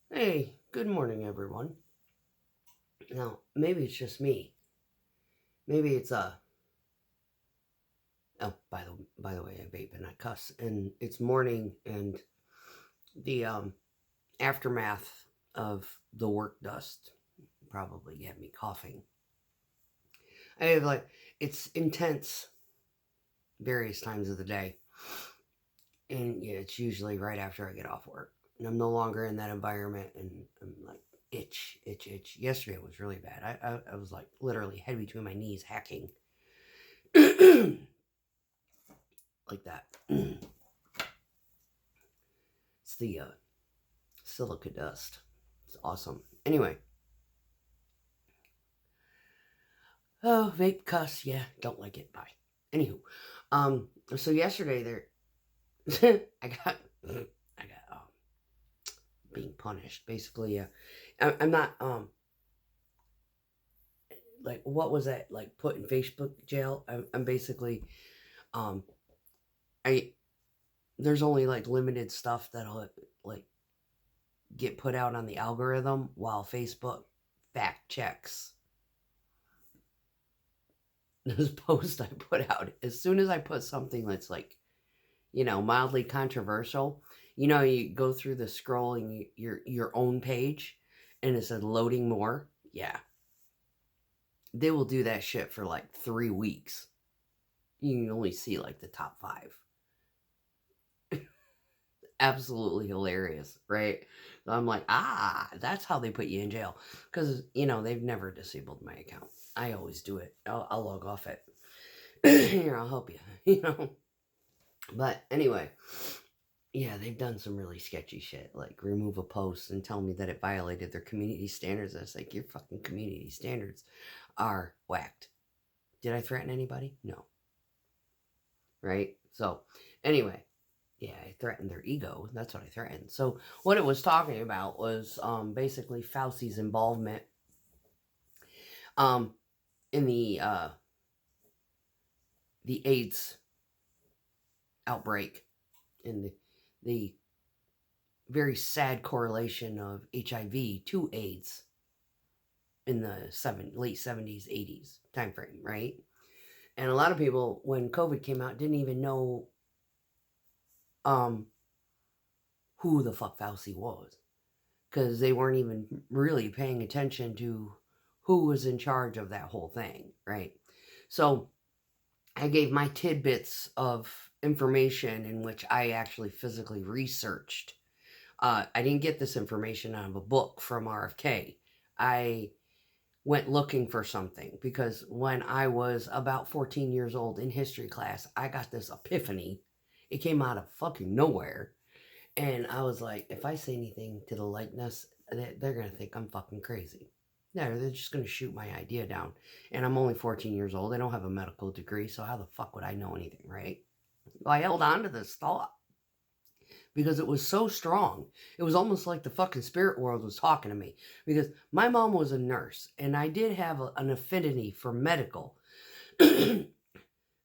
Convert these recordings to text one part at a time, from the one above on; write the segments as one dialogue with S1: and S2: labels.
S1: Hey, good morning, everyone. Now, maybe it's just me. Maybe it's oh, by the way, I vape and I cuss, and it's morning, and the aftermath of the work dust probably had me coughing. I have it's intense various times of the day, and yeah, it's usually right after I get off work, and I'm no longer in that environment, and I'm like itch, itch, itch. Yesterday was really bad. I was like literally head between my knees, hacking. Like that. It's the silica dust. It's awesome. Anyway, oh, vape cuss. Yeah, don't like it. Bye. Anywho, so yesterday there, I got being punished. Basically, I'm not like what was that like put in Facebook jail? I'm basically um I there's only like limited stuff that'll like get put out on the algorithm while Facebook fact checks this post I put out. As soon as I put something that's like, mildly controversial, you go through the scroll and your own page and it said loading more. Yeah. They will do that shit for like 3 weeks. You can only see like the top five. Absolutely hilarious, right? So I'm like, that's how they put you in jail. Because, they've never disabled my account. I always do it. I'll log off it. Here, I'll help you, But anyway, yeah, they've done some really sketchy shit, like remove a post and tell me that it violated their community standards. I was like, your fucking community standards are whacked. Did I threaten anybody? No. Right? So, anyway, yeah, I threatened their ego. That's what I threatened. So, what it was talking about was basically Fauci's involvement um, in the AIDS outbreak, in the very sad correlation of HIV to AIDS in the late 70s, 80s time frame, right? And a lot of people, when COVID came out, didn't even know um, who the fuck Fauci was because they weren't even really paying attention to who was in charge of that whole thing, right? So I gave my tidbits of information in which I actually physically researched. I didn't get this information out of a book from RFK. I went looking for something because when I was about 14 years old in history class, I got this epiphany. It came out of fucking nowhere. And I was like, if I say anything to the likeness, they're going to think I'm fucking crazy. No, they're just going to shoot my idea down. And I'm only 14 years old. I don't have a medical degree, so how the fuck would I know anything, right? Well, I held on to this thought because it was so strong. It was almost like the fucking spirit world was talking to me because my mom was a nurse and I did have an affinity for medical.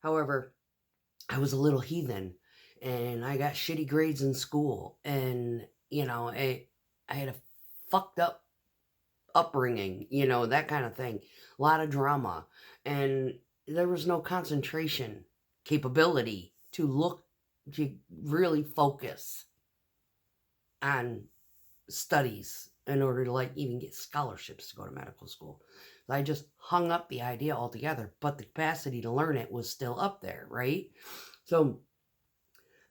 S1: However, I was a little heathen and I got shitty grades in school and I had a fucked up upbringing, that kind of thing. A lot of drama and there was no concentration capability to really focus on studies in order to like even get scholarships to go to medical school. So I just hung up the idea altogether, but the capacity to learn it was still up there, right? So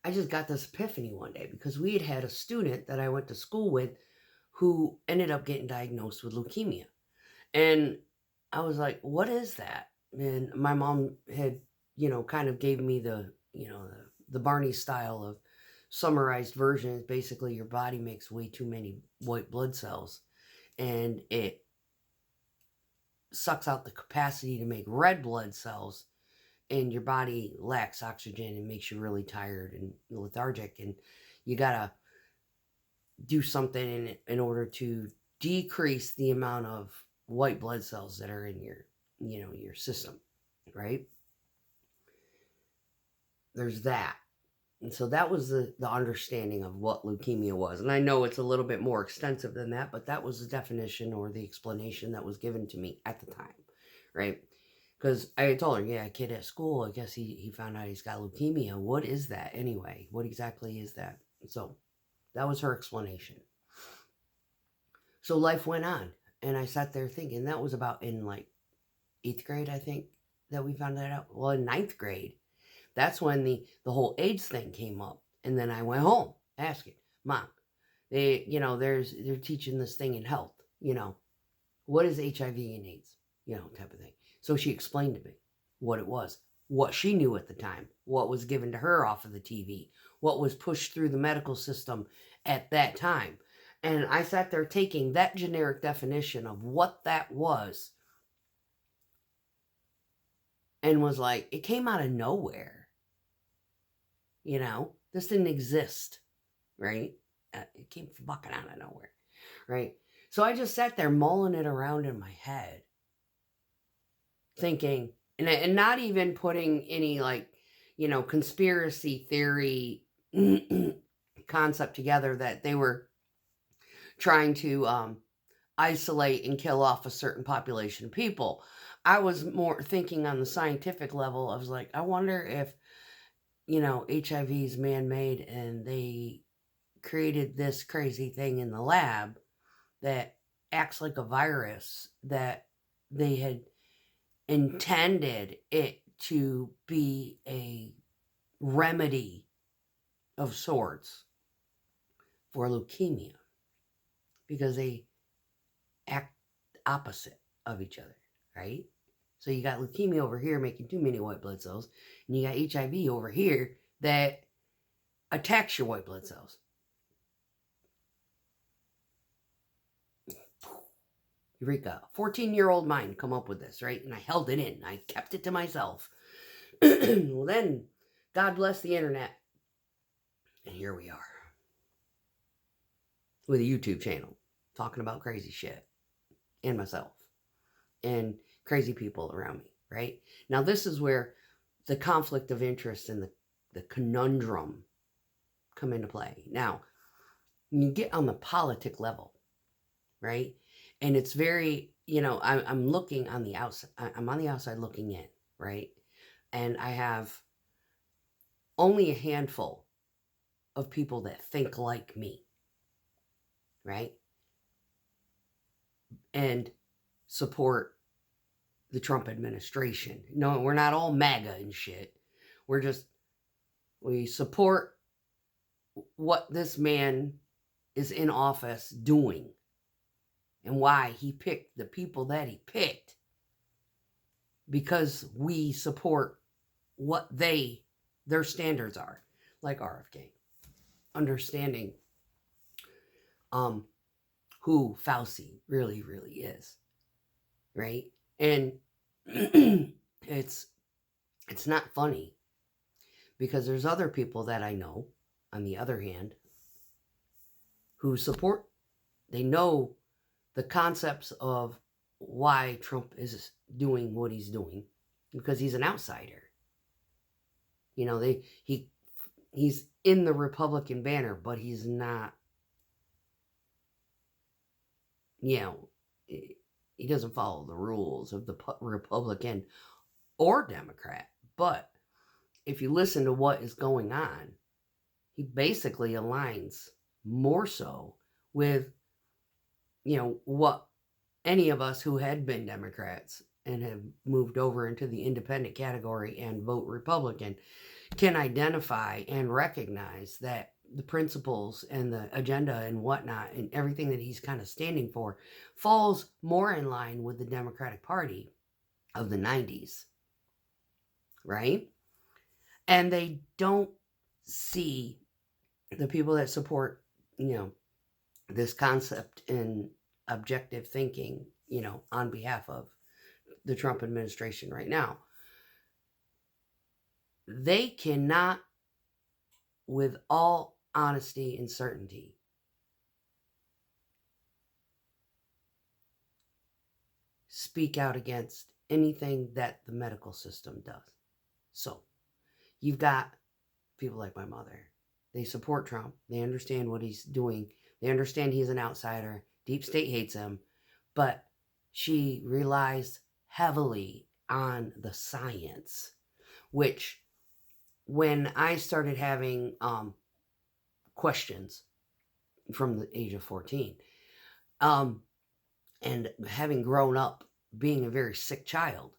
S1: I just got this epiphany one day because we had a student that I went to school with who ended up getting diagnosed with leukemia. And I was like, what is that? And my mom had, kind of gave me the Barney style of summarized version. Basically, your body makes way too many white blood cells and it sucks out the capacity to make red blood cells, and your body lacks oxygen and makes you really tired and lethargic, and you gotta do something in order to decrease the amount of white blood cells that are in your system, right? There's that. And so that was the understanding of what leukemia was. And I know it's a little bit more extensive than that, but that was the definition or the explanation that was given to me at the time, right? Because I had told her, yeah, a kid at school, I guess he found out he's got leukemia. What is that anyway? What exactly is that? So that was her explanation. So life went on. And I sat there thinking, that was about in like 8th grade, I think, that we found that out. Well, in 9th grade, that's when the whole AIDS thing came up. And then I went home asking, Mom, they're teaching this thing in health, what is HIV and AIDS, type of thing. So she explained to me what it was, what she knew at the time, what was given to her off of the TV, what was pushed through the medical system at that time. And I sat there taking that generic definition of what that was and was like, it came out of nowhere. This didn't exist, right? It came fucking out of nowhere, right? So I just sat there mulling it around in my head, thinking, and not even putting any conspiracy theory concept together that they were trying to isolate and kill off a certain population of people. I was more thinking on the scientific level. I was like, I wonder if, HIV is man-made and they created this crazy thing in the lab that acts like a virus, that they had intended it to be a remedy of sorts for leukemia because they act opposite of each other, right? So you got leukemia over here making too many white blood cells, and you got HIV over here that attacks your white blood cells. Eureka. 14-year-old mind come up with this, right? And I held it in. I kept it to myself. Well, then, God bless the internet. And here we are. With a YouTube channel. Talking about crazy shit. And myself. And crazy people around me, right? Now, this is where the conflict of interest and the conundrum come into play. Now, you get on the politic level, right? And it's very, I'm looking on the outside. I'm on the outside looking in, right? And I have only a handful of people that think like me, right? And support the Trump administration. No, we're not all MAGA and shit. We support what this man is in office doing and why he picked the people that he picked, because we support what their standards are, like RFK, understanding who Fauci really, really is, right? And it's not funny, because there's other people that I know, on the other hand, who support, they know the concepts of why Trump is doing what he's doing, because he's an outsider. He's in the Republican banner, but he's not, he doesn't follow the rules of the Republican or Democrat. But if you listen to what is going on, he basically aligns more so with, what any of us who had been Democrats and have moved over into the independent category and vote Republican can identify and recognize, that the principles and the agenda and whatnot and everything that he's kind of standing for falls more in line with the Democratic Party of the 90s, right? And they don't see the people that support, this concept in objective thinking, on behalf of the Trump administration right now. They cannot, with all honesty and certainty, speak out against anything that the medical system does. So, you've got people like my mother. They support Trump. They understand what he's doing. They understand he's an outsider. Deep state hates him. But she relies heavily on the science, which when I started having questions from the age of 14, and having grown up being a very sick child,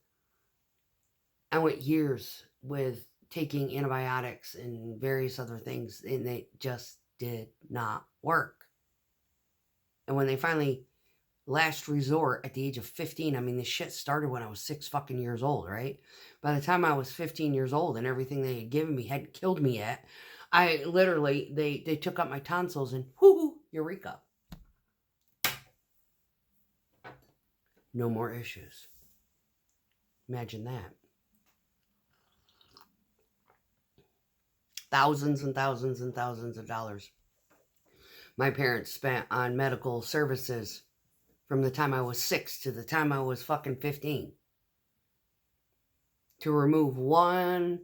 S1: I went years with taking antibiotics and various other things, and they just did not work. And when they finally, last resort at the age of 15, I mean, this shit started when I was 6 fucking years old, right? By the time I was 15 years old and everything they had given me hadn't killed me yet, I literally, they took up my tonsils and whoo, eureka. No more issues. Imagine that. Thousands and thousands and thousands of dollars my parents spent on medical services from the time I was 6 to the time I was fucking 15 to remove one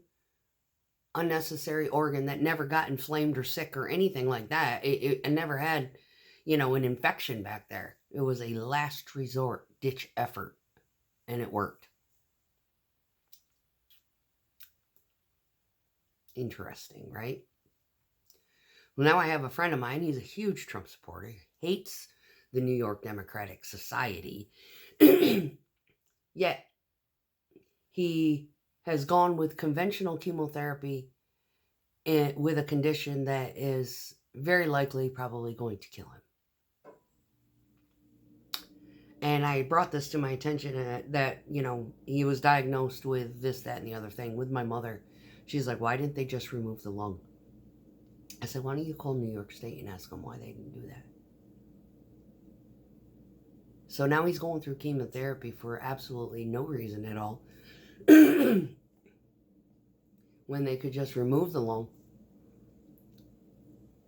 S1: unnecessary organ that never got inflamed or sick or anything like that. It never had, an infection back there. It was a last resort ditch effort, and it worked. Interesting, right? Well, now I have a friend of mine. He's a huge Trump supporter. He hates the New York Democratic Society. Yet, he has gone with conventional chemotherapy with a condition that is very likely probably going to kill him. And I brought this to my attention that, he was diagnosed with this, that, and the other thing with my mother. She's like, why didn't they just remove the lung? I said, why don't you call New York State and ask them why they didn't do that? So now he's going through chemotherapy for absolutely no reason at all. When they could just remove the lung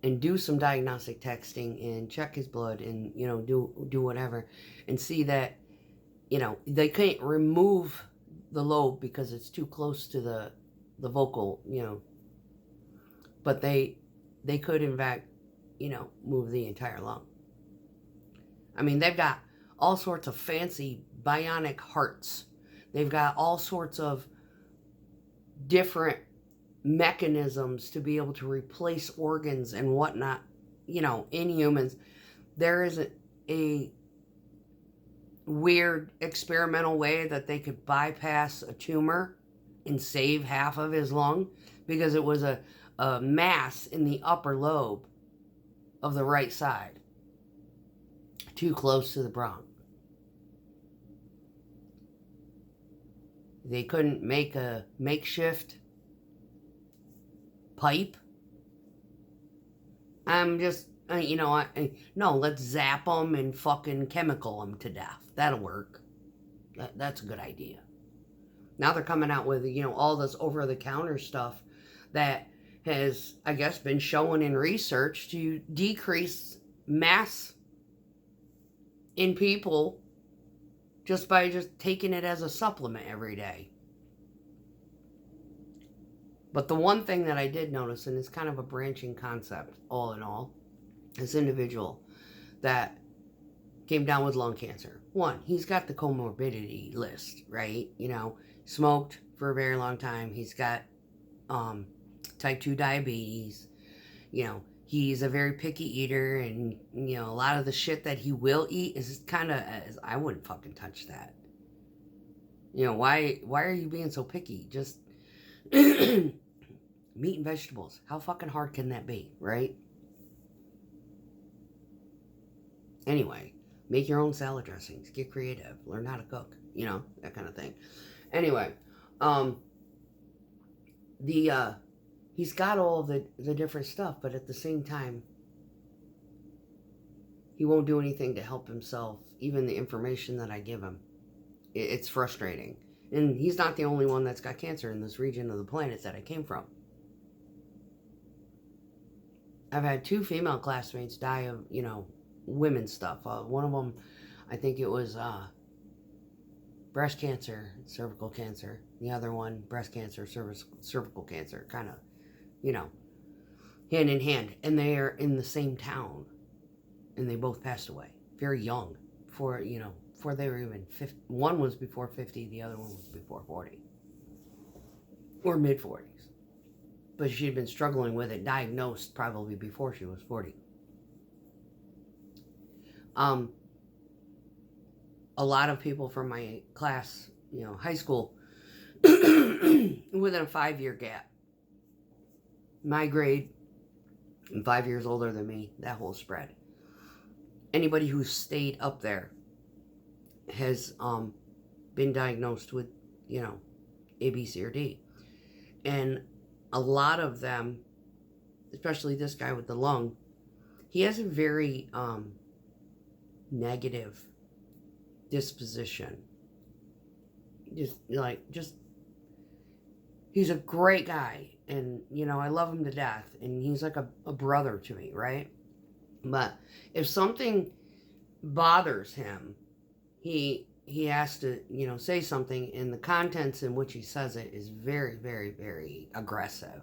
S1: and do some diagnostic testing and check his blood and, do whatever and see that, they can't remove the lobe because it's too close to the vocal, but they could, in fact, move the entire lung. I mean, they've got all sorts of fancy bionic hearts. They've got all sorts of different mechanisms to be able to replace organs and whatnot, in humans. There isn't a weird experimental way that they could bypass a tumor and save half of his lung because it was a mass in the upper lobe of the right side, too close to the bronch. They couldn't make a makeshift pipe. I'm just, no, let's zap them and fucking chemical them to death. That'll work. That's a good idea. Now they're coming out with, all this over-the-counter stuff that has, I guess, been shown in research to decrease mass in people just by just taking it as a supplement every day. But the one thing that I did notice, and it's kind of a branching concept, all in all, this individual that came down with lung cancer. One, he's got the comorbidity list, right? Smoked for a very long time. He's got type 2 diabetes. He's a very picky eater, and, a lot of the shit that he will eat is kind of, I wouldn't fucking touch that. Why are you being so picky? Just meat and vegetables. How fucking hard can that be, right? Anyway, make your own salad dressings. Get creative. Learn how to cook. That kind of thing. Anyway, he's got all the different stuff, but at the same time, he won't do anything to help himself, even the information that I give him. It's frustrating. And he's not the only one that's got cancer in this region of the planet that I came from. I've had 2 female classmates die of, women's stuff. One of them, I think it was breast cancer, cervical cancer. The other one, breast cancer, cervical cancer. Kind of you know, hand in hand. And they are in the same town. And they both passed away very young. Before they were even 50. One was before 50, the other one was before 40. Or mid 40s. But she had been struggling with it, diagnosed probably before she was 40. A lot of people from my class, high school, within a 5-year gap. My grade, and 5 years older than me, that whole spread. Anybody who stayed up there has been diagnosed with, A, B, C, or D. And a lot of them, especially this guy with the lung, he has a very negative disposition. He's a great guy, and I love him to death, and he's like a brother to me, right? But if something bothers him, he has to say something, and the contents in which he says it is very, very, very aggressive,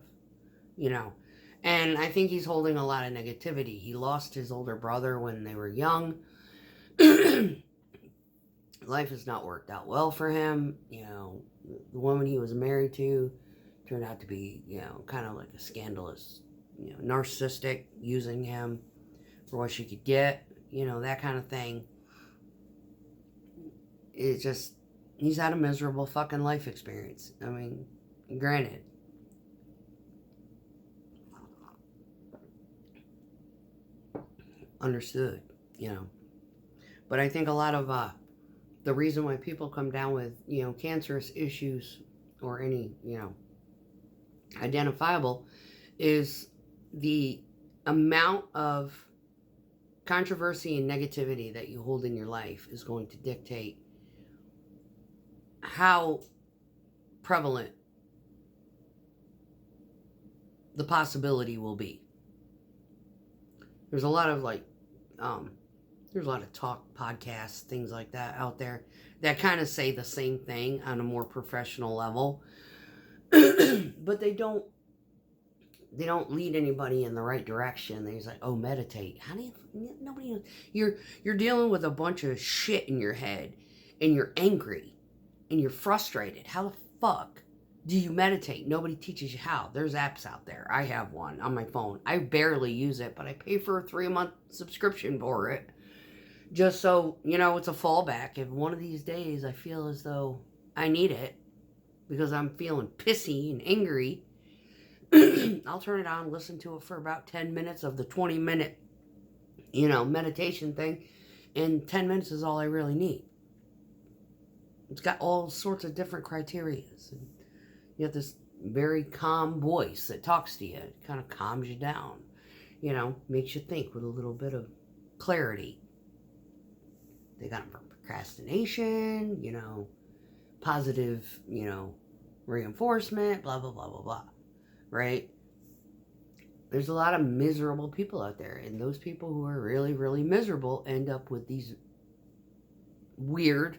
S1: and I think he's holding a lot of negativity. He lost his older brother when they were young. Life has not worked out well for him. The woman he was married to turned out to be, kind of like a scandalous, narcissistic, using him for what she could get, that kind of thing. It's just, he's had a miserable fucking life experience. I mean, granted. Understood, But I think a lot of the reason why people come down with, cancerous issues or any, identifiable is the amount of controversy and negativity that you hold in your life is going to dictate how prevalent the possibility will be. There's a lot of there's a lot of talk podcasts, things like that out there that kind of say the same thing on a more professional level. But they don't lead anybody in the right direction. They're like, oh, meditate. How do you, nobody knows. You're dealing with a bunch of shit in your head, and you're angry, and you're frustrated. How the fuck do you meditate? Nobody teaches you how. There's apps out there. I have one on my phone. I barely use it, but I pay for a 3-month subscription for it. Just so, it's a fallback. If one of these days I feel as though I need it, because I'm feeling pissy and angry, I'll turn it on, listen to it for about 10 minutes of the 20-minute, meditation thing. And 10 minutes is all I really need. It's got all sorts of different criterias. And you have this very calm voice that talks to you. It kind of calms you down. Makes you think with a little bit of clarity. They got them for procrastination, positive, reinforcement, blah, blah, blah, blah, blah. Right? There's a lot of miserable people out there. And those people who are really, really miserable end up with these weird,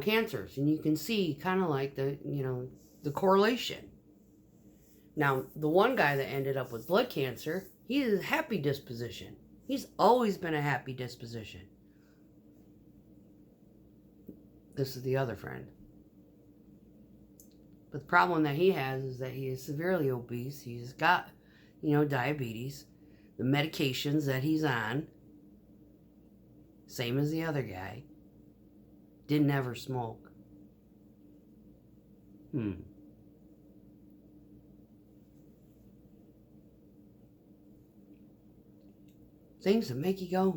S1: cancers. And you can see kind of like the correlation. Now, the one guy that ended up with blood cancer, he is a happy disposition. He's always been a happy disposition. This is the other friend. But the problem that he has is that he is severely obese. He's got, diabetes. The medications that he's on, same as the other guy, didn't ever smoke. Things that make you go,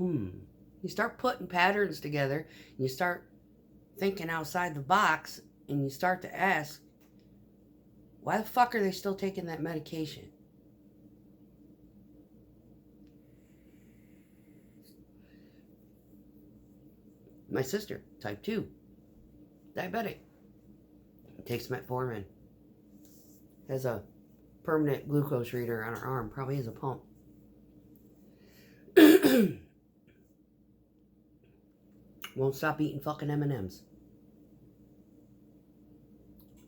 S1: You start putting patterns together, and you start thinking outside the box, and you start to ask, why the fuck are they still taking that medication? My sister, type 2, diabetic, takes metformin, has a permanent glucose reader on her arm, probably has a pump. Won't stop eating fucking M&Ms.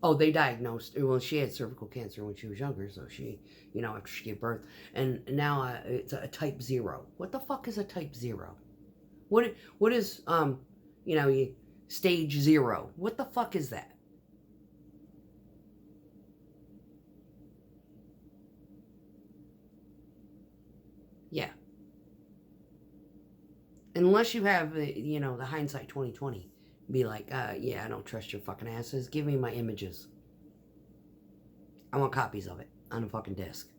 S1: Oh, they diagnosed. Well, she had cervical cancer when she was younger, so she, after she gave birth, and now it's a type 0. What the fuck is a type 0? What is stage 0? What the fuck is that? Yeah. Unless you have the hindsight 2020, be like, yeah, I don't trust your fucking asses. Give me my images. I want copies of it on a fucking disc.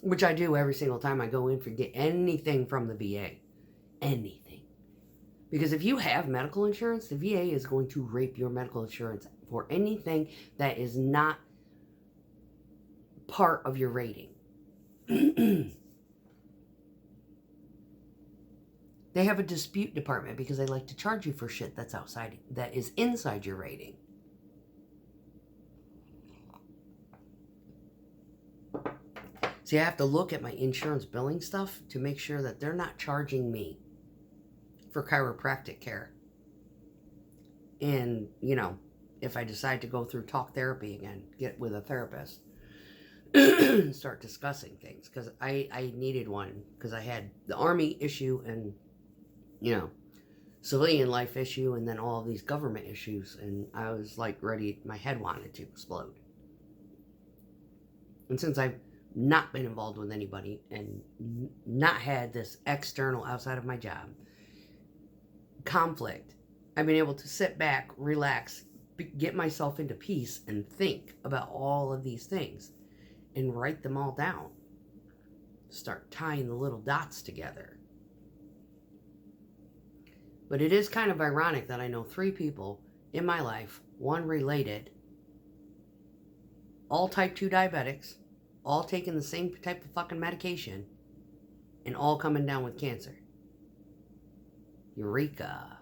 S1: Which I do every single time I go in for get anything from the VA. Anything. Because if you have medical insurance, the VA is going to rape your medical insurance for anything that is not part of your rating. They have a dispute department because they like to charge you for shit that is inside your rating. See, I have to look at my insurance billing stuff to make sure that they're not charging me for chiropractic care. And, if I decide to go through talk therapy again, get with a therapist, start discussing things. Because I needed one, because I had the Army issue and, civilian life issue, and then all of these government issues. And I was like ready, my head wanted to explode. And since I've not been involved with anybody and not had this external outside of my job conflict, I've been able to sit back, relax, get myself into peace, and think about all of these things and write them all down. Start tying the little dots together. But it is kind of ironic that I know 3 people in my life, one related, all type 2 diabetics, all taking the same type of fucking medication, and all coming down with cancer. Eureka.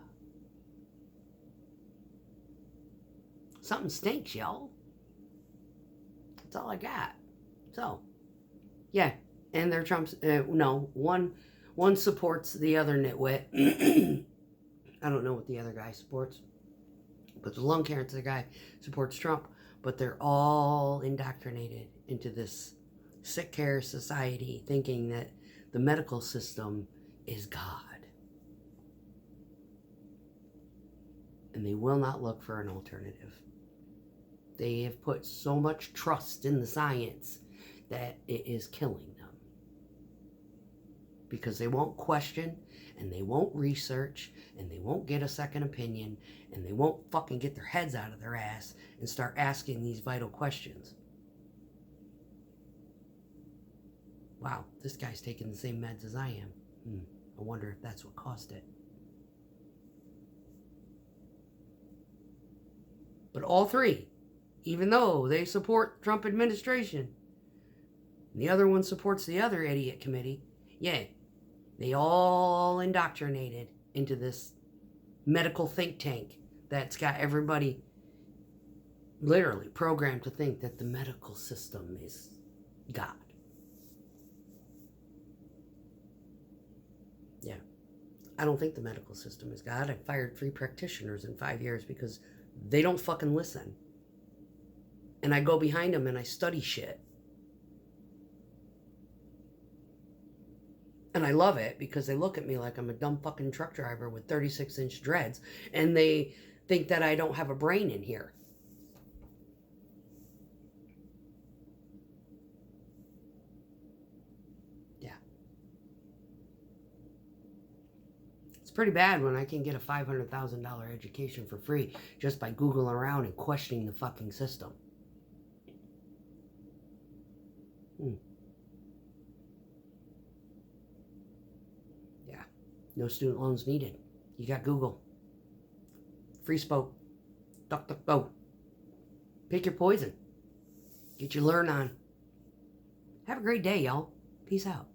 S1: Something stinks, y'all. That's all I got. So, yeah. And they're Trump's, no, one supports the other nitwit. I don't know what the other guy supports. But the lung cancer guy supports Trump. But they're all indoctrinated into this sick care society thinking that the medical system is God. And they will not look for an alternative. They have put so much trust in the science that it is killing them. Because they won't question, and they won't research, and they won't get a second opinion, and they won't fucking get their heads out of their ass and start asking these vital questions. Wow, this guy's taking the same meds as I am. I wonder if that's what caused it. But all 3, even though they support Trump administration, and the other one supports the other idiot committee, yeah, they all indoctrinated into this medical think tank that's got everybody literally programmed to think that the medical system is God. Yeah. I don't think the medical system is God. I fired 3 practitioners in 5 years because they don't fucking listen. And I go behind them and I study shit. And I love it because they look at me like I'm a dumb fucking truck driver with 36-inch dreads. And they think that I don't have a brain in here. Yeah. It's pretty bad when I can get a $500,000 education for free just by Googling around and questioning the fucking system. Yeah. No student loans needed. You got Google. Free spoke. DuckDuckGo. Pick your poison. Get your learn on. Have a great day, y'all. Peace out.